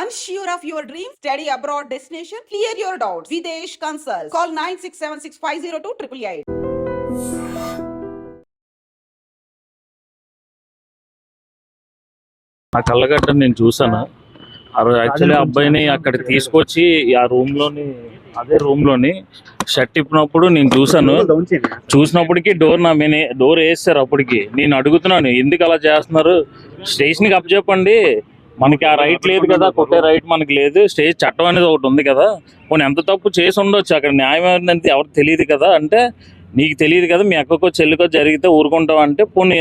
Unsure of your dream? Study abroad destination? Clear your doubts. Videsh Consult. Call 9676502888. ఆ కళ్ళగడ్డ నేను చూసాను. Actually అబ్బాయిని అక్కడ తీసుకొచ్చి ఆ అదే రూమ్ లోని షర్ట్ ఇప్పినప్పుడు నేను చూసినప్పటికీ డోర్ వేస్తారు. అప్పటికి నేను అడుగుతున్నాను, ఎందుకు అలా చేస్తున్నారు, స్టేషన్కి అప్పచెప్పండి, మనకి ఆ రైట్ లేదు కదా, కొట్టే రైట్ మనకి లేదు, స్టేజ్ చట్టం అనేది ఒకటి ఉంది కదా, పోనీ ఎంత తప్పు చేసి ఉండొచ్చు, అక్కడ న్యాయం ఏంటంటే ఎవరు తెలియదు కదా అంటే, నీకు తెలియదు కదా, మీ అక్కకో చెల్లికో జరిగితే ఊరుకుంటాం అంటే, పోనీ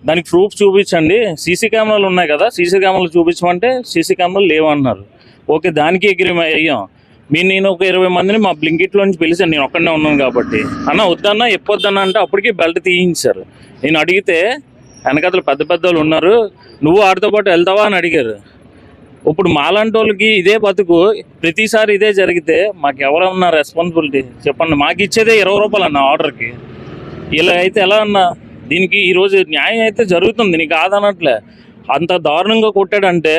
దానికి ప్రూఫ్ చూపించండి, సీసీ కెమెరాలు ఉన్నాయి కదా, సీసీ కెమెరాలు చూపించమంటే సీసీ కెమెరాలు లేవన్నారు. ఓకే, దానికి అగ్రిమెంట్ అయ్యాం. నేను ఒక 20 మందిని మా బ్లింకిట్లో నుంచి పిలిచాను, నేను ఒక్కడనే ఉన్నాను కాబట్టి. అన్న వద్దన్నా ఎప్పొద్దన్నా అంటే అప్పటికి బెల్ట్ తీయించారు. నేను అడిగితే వెనకతలు పెద్ద వాళ్ళు ఉన్నారు, నువ్వు ఆడితో పాటు వెళ్తావా అని అడిగారు. ఇప్పుడు మాలాంటి వాళ్ళకి ఇదే బతుకు, ప్రతిసారి ఇదే జరిగితే మాకు ఎవరన్నా రెస్పాన్సిబిలిటీ చెప్పండి. మాకు ఇచ్చేదే 20 రూపాయలు అన్న ఆర్డర్కి. ఇలా అయితే ఎలా అన్నా, దీనికి ఈరోజు న్యాయం అయితే జరుగుతుంది, నీకు కాదనట్లే. అంత దారుణంగా కొట్టాడంటే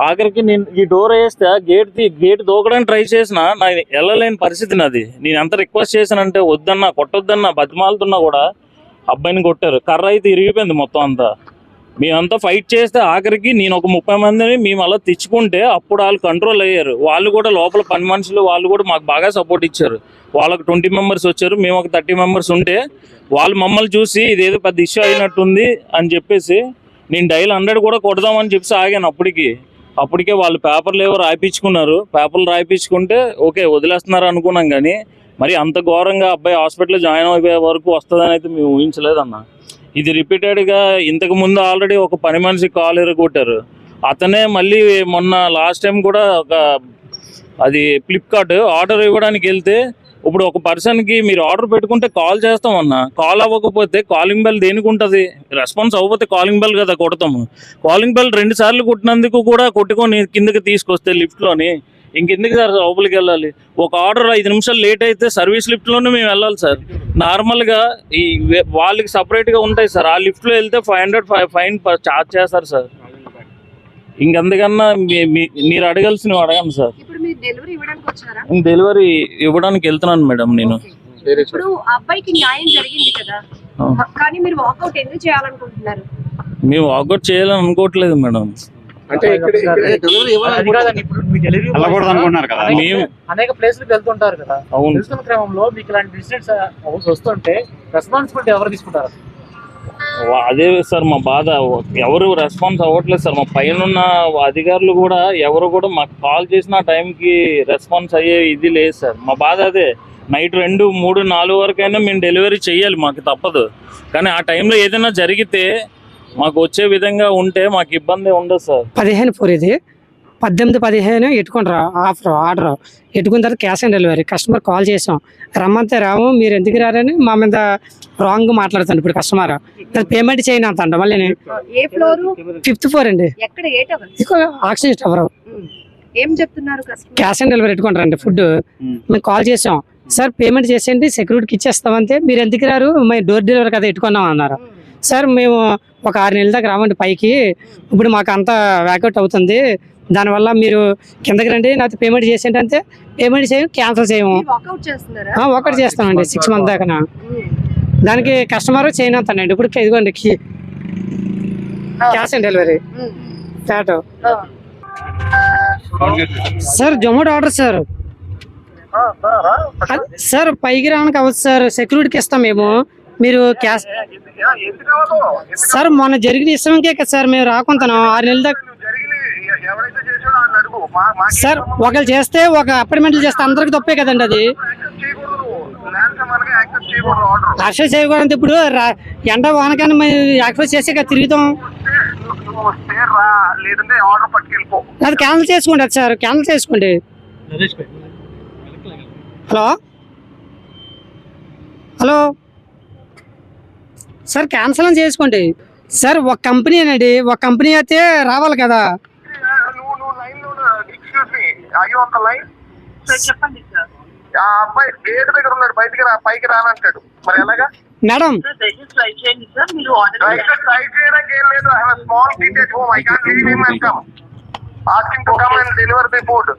ఆఖరికి నేను ఈ డోర్ వేస్తే గేట్ దూకడానికి ట్రై చేసిన నా వెళ్ళలేని పరిస్థితి నాది. నేను ఎంత రిక్వెస్ట్ చేశానంటే వద్దన్నా, కొట్టొద్దన్నా, బతిమాలుతున్నా కూడా అబ్బాయిని కొట్టారు. కర్ర అయితే ఇరిగిపోయింది మొత్తం అంతా. మేమంతా ఫైట్ చేస్తే ఆఖరికి నేను ఒక 30 మందిని మేము అలా తెచ్చుకుంటే అప్పుడు వాళ్ళు కంట్రోల్ అయ్యారు. వాళ్ళు కూడా లోపల పని మనుషులు వాళ్ళు కూడా మాకు బాగా సపోర్ట్ ఇచ్చారు. వాళ్ళకి 20 మెంబర్స్ వచ్చారు, మేము ఒక 30 మెంబర్స్ ఉంటే వాళ్ళు మమ్మల్ని చూసి ఇదేదో పెద్ద ఇష్యూ అయినట్టుంది అని చెప్పేసి నేను డైల్ 100 కూడా కొడదామని చెప్పేసి ఆగాను. అప్పటికే వాళ్ళు పేపర్లు ఏవో రాయించుకున్నారు. పేపర్లు రాయించుకుంటే ఓకే వదిలేస్తున్నారు అనుకున్నాం, కానీ మరి అంత ఘోరంగా అబ్బాయి హాస్పిటల్లో జాయిన్ అయ్యే వరకు వస్తుందని అయితే మేము ఊహించలేదన్న. ఇది రిపీటెడ్గా ఇంతకు ముందు ఆల్రెడీ ఒక పని మనిషి కాల్ ఎరగొట్టారు. అతనే మళ్ళీ మొన్న లాస్ట్ టైం కూడా అది ఫ్లిప్కార్ట్ ఆర్డర్ ఇవ్వడానికి వెళ్తే, ఇప్పుడు ఒక పర్సన్కి మీరు ఆర్డర్ పెట్టుకుంటే కాల్ చేస్తామన్నా, కాల్ అవ్వకపోతే కాలింగ్ బెల్ దేనికి ఉంటుంది, రెస్పాన్స్ అవ్వకపోతే కాలింగ్ బెల్ కదా కొడతాము. కాలింగ్ బెల్ 2 సార్లు కొట్టినందుకు కూడా కొట్టుకొని కిందకి తీసుకొస్తే లిఫ్ట్లోని ఇంకెందుకు సార్ లోపలికి వెళ్ళాలి. ఒక ఆర్డర్ 5 నిమిషాలు లేట్ అయితే సర్వీస్ లిఫ్ట్లోనే మేము వెళ్ళాలి సార్. నార్మల్గా ఈ వాళ్ళకి సపరేట్గా ఉంటాయి సార్, ఆ లిఫ్ట్లో వెళ్తే 500 ఫైన్ ఛార్జ్ చేస్తారు సార్. ఇంకంతకన్నా మీరు అడగాల్సినవి అడగండి సార్. డెలివరీ ఇవ్వడానికి వెళ్తున్నాను మేడం నేను. ఇప్పుడు అబ్బాయికి న్యాయం జరిగింది కదా, కానీ మీరు వాకౌట్ ఎందుకు చేయాలనుకుంటున్నారు? మేము వాకౌట్ చేయాలని అనుకోవట్లేదు మేడం. అనేక ప్లేసులకు వెళ్తుంటారు కదా, వెళ్తున్న క్రమంలో మీకు ఇలాంటి ఇన్సిడెంట్స్ వస్తుంటే రెస్పాన్సిబిలిటీ ఎవరు తీసుకుంటారు? అదే సార్ మా బాధ, ఎవరు రెస్పాన్స్ అవ్వట్లేదు సార్. మా పైన అధికారులు కూడా ఎవరు కూడా మాకు కాల్ చేసిన టైంకి రెస్పాన్స్ అయ్యే ఇది లేదు సార్. మా బాధ అదే. నైట్ 2, 3, 4 వరకైనా మేము డెలివరీ చేయాలి, మాకు తప్పదు. కానీ ఆ టైంలో ఏదైనా జరిగితే మాకు వచ్చే విధంగా ఉంటే మాకు ఇబ్బంది ఉండదు సార్. 15 ఇది 18-15 ఎట్టుకుంటారు ఆర్డర్ ఎట్టుకున్న తర్వాత cash on delivery. Customer call చేసాం, రమ్మంతే రాము, మీరు ఎందుకు రారని మా మీద రాంగ్ మాట్లాడుతాను. ఇప్పుడు కస్టమర్ పేమెంట్ చేయను అంట. మళ్ళీ 5th ఫ్లోర్ అండి, ఆక్సిజన్ టవర్. ఏం చెప్తున్నారు? క్యాష్ ఆన్ డెలివరీ ఎట్టుకుంటారండి ఫుడ్. మేము కాల్ చేసాం, సార్ పేమెంట్ చేసేయండి సెక్యూరిటీకి ఇచ్చేస్తామంటే, మీరు ఎందుకు రారు, మేము డోర్ డెలివరీ కదా ఎట్టుకున్నాం అన్నారు. సార్ మేము ఒక 6 నెలల దాకా రావండి పైకి, ఇప్పుడు మాకు అంతా వ్యాకౌట్ అవుతుంది, దానివల్ల మీరు కిందకి రండి, నాకు పేమెంట్ చేసేయండి అంటే పేమెంట్ చేయము, క్యాన్సిల్ చేయము. ఒకటి చేస్తామండి 6 months దాకా. దానికి కస్టమర్ చేయనంతానండి. ఇప్పుడు ఇదిగోండి cash on delivery flat sir. Zomato order sir. Sir పైకి రావడానికి అవ్వదు సార్, సెక్యూరిటీకి ఇస్తాం మేము. మీరు క్యాష్ సార్ మొన్న జరిగిన ఇష్టంకే కదా సార్ మేము రాకుంటున్నాం 6 నెలల దాకా సార్. ఒకళ్ళు చేస్తే ఒక అపార్ట్మెంట్లు చేస్తే అందరికి తప్పే కదండి, అది యాక్సెస్ చేయకూడదు. ఇప్పుడు ఎండ వానకాన్ని మేము యాక్సెస్ చేసే కదా తిరుగుతాం. అది క్యాన్సిల్ చేసుకోండి, అది సార్ క్యాన్సిల్ చేసుకోండి. హలో సార్, క్యాన్సిల్ చేసుకోండి సార్. ఒక కంపెనీ అండి, ఒక కంపెనీ అయితే రావాలి కదా. చెప్పండి సార్. అబ్బాయి గేట్ దగ్గర ఉన్నాడు, బయటికి పైకి రానంటాడు, మరి ఎలాగా మేడం? ట్రై చేయడానికి ఏం లేదు. Small kid at home, I can't leave him and come. Ask him to come and deliver the food.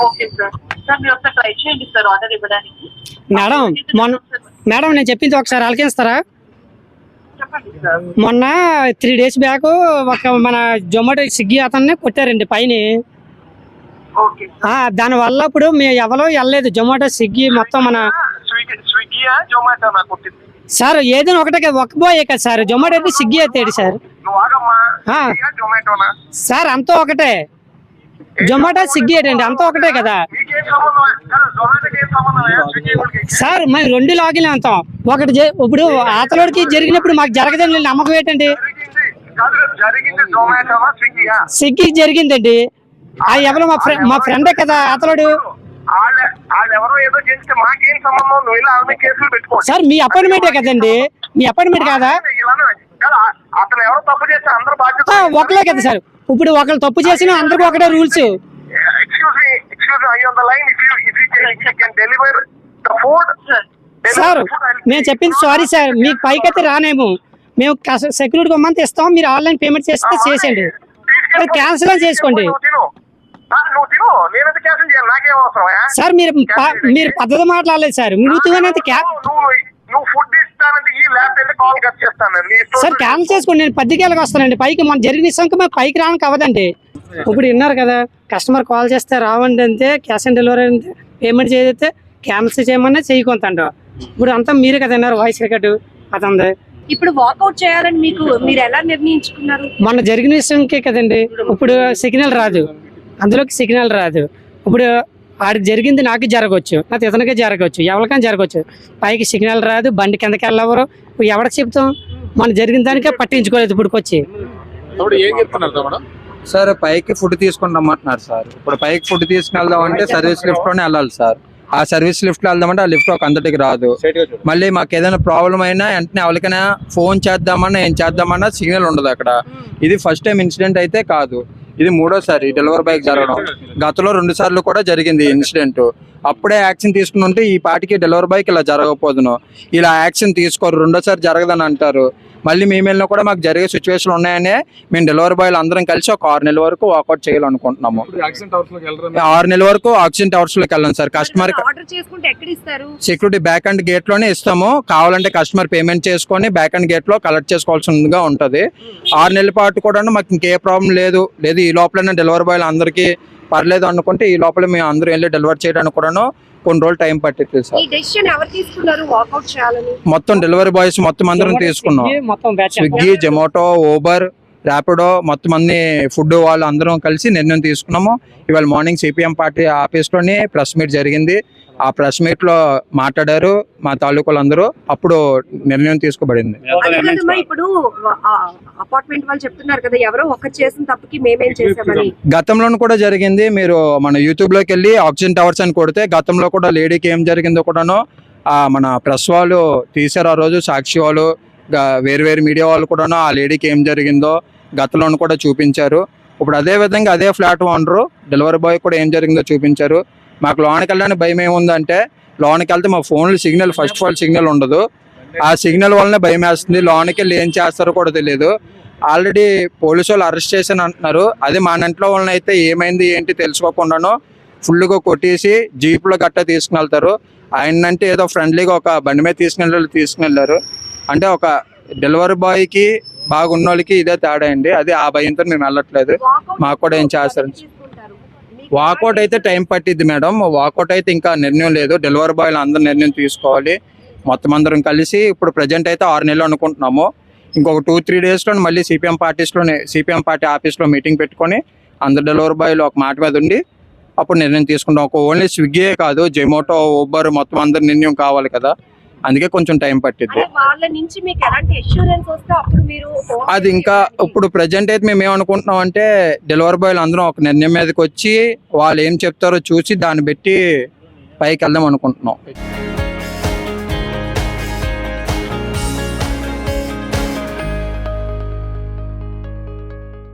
Okay sir. Sir మీరు ఒకసారి ట్రై చేయండి సార్ ఆర్డర్ ఇవ్వడానికి. మేడం నేను చెప్పింది ఒకసారి ఆలకిస్తారా? చెప్పండి సార్. మొన్న 3 days బ్యాక్ ఒక మన జొమాటో స్విగ్గీ అతన్ని కొట్టారండి పైన. ఓకే దాని వల్ల ఇప్పుడు మేము ఎవరో వెళ్ళలేదు. జొమాటో స్విగ్గీ మొత్తం మన స్విగ్గీయా జొమాటో నాకు కొట్టింది. సార్ ఏదైనా ఒకటే కదా, ఒక్క పోయే కదా సార్. జొమాటో అయితే స్విగ్గీ అయితే సార్. నువ్వు ఆగమ్మా. జొమాటోనా సార్ అంతా ఒకటే. జొమాటో స్విగ్గీ ఏంటండి అంతా ఒకటే కదా మీకేం సంబంధం? జొమాటోకి ఏం సంబంధం? స్విగ్గీ వాళ్ళకి సార్. మేము 2 లాగిన్ అంతాం. ఒకటి ఇప్పుడు ఆతలోడికి జరిగినప్పుడు మాకు జరగదండి నమ్మకం ఏంటండి? జరిగింది జొమాటోనా స్విగ్గీయా? స్విగ్గీకి జరిగిందండి. ఎవరో మా ఫ్రెండే కదా అతలోడు. వాళ్ళు ఎవరో ఏదో చేస్తే మాకేం సంబంధం? నువ్వు ఇలా ఆమె కేసులు పెట్టుకో సార్ మీ అపాయింట్మెంటే కదండి, మీ అపాయింట్మెంట్ కాదా? అతను ఎవరో తప్పు చేస్తే అందరూ బాధ్యత ఒకలే కదా సార్. ఇప్పుడు ఒకళ్ళు తప్పు చేసినా అందరికీ ఒకటే rules. excuse me are you on the line? if you can deliver the food sir నేను చెప్పింది సారీ సార్. మీకు పైకైతే రానేమో. మేము సెక్యూరిటీ కొమ్మంతా ఇస్తాం. మీరు ఆన్లైన్ పేమెంట్ చేస్తే చేసేయండి. క్యాన్సిల్ చేసుకోండి నువ్వు తిను నేనైతే క్యాన్సిల్ చేయాలి. నాకేం అవసరం సార్. మీరు పద్ధతి మాట్లాడలేదు సార్. నువ్వు ఫుడ్ ఇస్తానంటే ఈ ల్యాప్టాప్ కాల్ కట్ చేస్తాను. సార్ క్యాన్సిల్ చేసుకోండి. నేను 10కి వస్తానండి పైకి. మన జరిగిన ఇస్తాక మేము పైకి రావడానికి అవ్వదండి. ఇప్పుడు విన్నారు కదా, కస్టమర్ కాల్ చేస్తే రావండి అంతే, క్యాష్ ఆన్ డెలివరీ అంతే. పేమెంట్ చేస్తే క్యాన్సిల్ చేయమన్నా చేయకొంతంట. ఇప్పుడు అంతా మీరే కదా విన్నారు వాయిస్ రికార్డు అతనిది. ఇప్పుడు వాకౌట్ చేయాలని మీరు ఎలా నిర్ణయించుకున్నారు? మొన్న జరిగిన విషయంకే కదండి. ఇప్పుడు సిగ్నల్ రాదు, అందులోకి సిగ్నల్ రాదు. ఇప్పుడు ఆడికి జరిగింది నాకు జరగవచ్చు, నాకు ఇతనికే జరగవచ్చు, ఎవరికైనా జరగవచ్చు. పైకి సిగ్నల్ రాదు, బండి కిందకి వెళ్ళవరు. ఎవరికి చెప్తాం? మనం జరిగిన దానికే పట్టించుకోలేదు. ఇప్పుడు వచ్చి ఏం చెప్తున్నారు మేడం? సార్ పైకి ఫుడ్ తీసుకుని రమ్మంటున్నారు సార్. ఇప్పుడు పైకి ఫుడ్ తీసుకెళ్దాం అంటే సర్వీస్ లిఫ్ట్ లోనే వెళ్ళాలి సార్. ఆ సర్వీస్ లిఫ్ట్ లో వెళ్దామంటే ఆ లిఫ్ట్ ఒక అంతటికి రాదు. మళ్ళీ మాకు ఏదైనా ప్రాబ్లం అయినా వెంటనే ఎవరికైనా ఫోన్ చేద్దామన్నా ఏం చేద్దామన్నా సిగ్నల్ ఉండదు అక్కడ. ఇది ఫస్ట్ టైం ఇన్సిడెంట్ అయితే కాదు, ఇది 3వసారి డెలివరీ బైక్ జరగడం. గతంలో 2 సార్లు కూడా జరిగింది ఇన్సిడెంట్. అప్పుడే యాక్షన్ తీసుకుని ఉంటే ఈ పాటికి డెలివరీ బైక్ ఇలా జరగకపోదును. ఇలా యాక్షన్ తీసుకోరు, 2వసారి జరగదని అంటారు. మళ్ళీ మేము వెళ్ళినా కూడా మాకు జరిగే సిచ్యువేషన్ ఉన్నాయనే మేము డెలివరీ బాయ్లు అందరం కలిసి ఒక 6 నెలల వరకు వాకౌట్ చేయాలనుకుంటున్నాము. 6 నెలల వరకు ఆక్సిజన్ టవర్స్ లోకి వెళ్ళాం sir. Customer security back and gate లోనే ఇస్తాము. కావాలంటే కస్టమర్ పేమెంట్ చేసుకొని బ్యాక్ అండ్ గేట్ లో కలెక్ట్ చేసుకోవాల్సిందిగా ఉంటది. 6 నెలల పాటు కూడా మాకు ఇంకే ప్రాబ్లం లేదు. ఈ లోపలనే డెలివరీ బాయ్లు అందరికీ పర్లేదు అనుకుంటే ఈ లోపల మేము అందరూ వెళ్ళి డెలివరీ చేయడానికి కూడాను కొన్ని రోజులు టైం పట్టింది సార్. మొత్తం డెలివరీ బాయ్స్ మొత్తం అందరం తీసుకున్నాం. స్విగ్గీ, జొమాటో, ఊబర్, ర్యాపిడో మొత్తం అన్ని ఫుడ్ వాళ్ళు అందరం కలిసి నిర్ణయం తీసుకున్నాము. ఇవాళ మార్నింగ్ సిపిఎం పార్టీ ఆఫీస్ లోనే ప్రెస్ మీట్ జరిగింది. ఆ ప్రెస్ మీట్ లో మాట్లాడారు మా తాలూకులందరూ. అప్పుడు నిర్ణయం తీసుకోబడింది. ఇప్పుడు అపార్ట్మెంట్ వాళ్ళు చెప్తున్నారు కదా, ఎవరో ఒక్క చేసిన తప్పుకి మేమేం చేసామని. గతంలో కూడా జరిగింది. మీరు మన యూట్యూబ్ లోకి వెళ్ళి ఆక్సిజన్ టవర్స్ అని కొడితే గతంలో కూడా లేడీకి ఏం జరిగిందో కూడాను మన ప్రెస్ వాళ్ళు తీసారు. ఆ రోజు సాక్షి వాళ్ళు వేరు మీడియా వాళ్ళు కూడాను ఆ లేడీకి ఏం జరిగిందో గతంలో కూడా చూపించారు. ఇప్పుడు అదే విధంగా అదే ఫ్లాట్ ఓనరు డెలివరీ బాయ్ కూడా ఏం జరిగిందో చూపించారు. మాకు లోనికి వెళ్ళడానికి భయం ఏముందంటే, లోనికి వెళ్తే మా ఫోన్లో signal first of all signal ఉండదు. ఆ సిగ్నల్ వల్లనే భయం వేస్తుంది. లోనికి వెళ్ళి ఏం చేస్తారో కూడా తెలియదు. ఆల్రెడీ పోలీసు వాళ్ళు అరెస్ట్ చేశాను అంటున్నారు. అదే మా ఇంట్లో వాళ్ళని అయితే ఏమైంది ఏంటి తెలుసుకోకుండాను ఫుల్గా కొట్టేసి జీప్లో గట్టా తీసుకుని వెళ్తారు. ఆయనంటే ఏదో ఫ్రెండ్లీగా ఒక బండి మీద తీసుకుని అంటే ఒక డెలివరీ బాయ్కి బాగున్న వాళ్ళకి ఇదే తేడా అండి. అదే ఆ భయంతో మేము వెళ్ళట్లేదు. మాకు కూడా ఏం చేస్తారు. వాకౌట్ అయితే టైం పట్టిద్ది మేడం. వాకౌట్ అయితే ఇంకా నిర్ణయం లేదు. డెలివరీ బాయ్లు అందరూ నిర్ణయం తీసుకోవాలి మొత్తం అందరం కలిసి. ఇప్పుడు ప్రజెంట్ అయితే 6 నెలలు అనుకుంటున్నాము. ఇంకొక 2-3 డేస్లో మళ్ళీ సిపిఎం పార్టీ ఆఫీస్లో మీటింగ్ పెట్టుకొని అందరు డెలివరీ బాయ్లు ఒక మాట మీద ఉండి అప్పుడు నిర్ణయం తీసుకుంటాం. ఒక ఓన్లీ స్విగ్గీయే కాదు, జొమాటో, ఊబర్ మొత్తం అందరు నిర్ణయం కావాలి కదా, అందుకే కొంచెం టైం పట్టిద్ది. అది ఇంకా ఇప్పుడు ప్రజెంట్ అయితే మేము ఏమనుకుంటున్నాం అంటే డెలివరీ బాయ్లు అందరం ఒక నిర్ణయం మీదకి వచ్చి వాళ్ళు ఏం చెప్తారో చూసి దాన్ని బట్టి పైకి వెళ్దాం అనుకుంటున్నాం.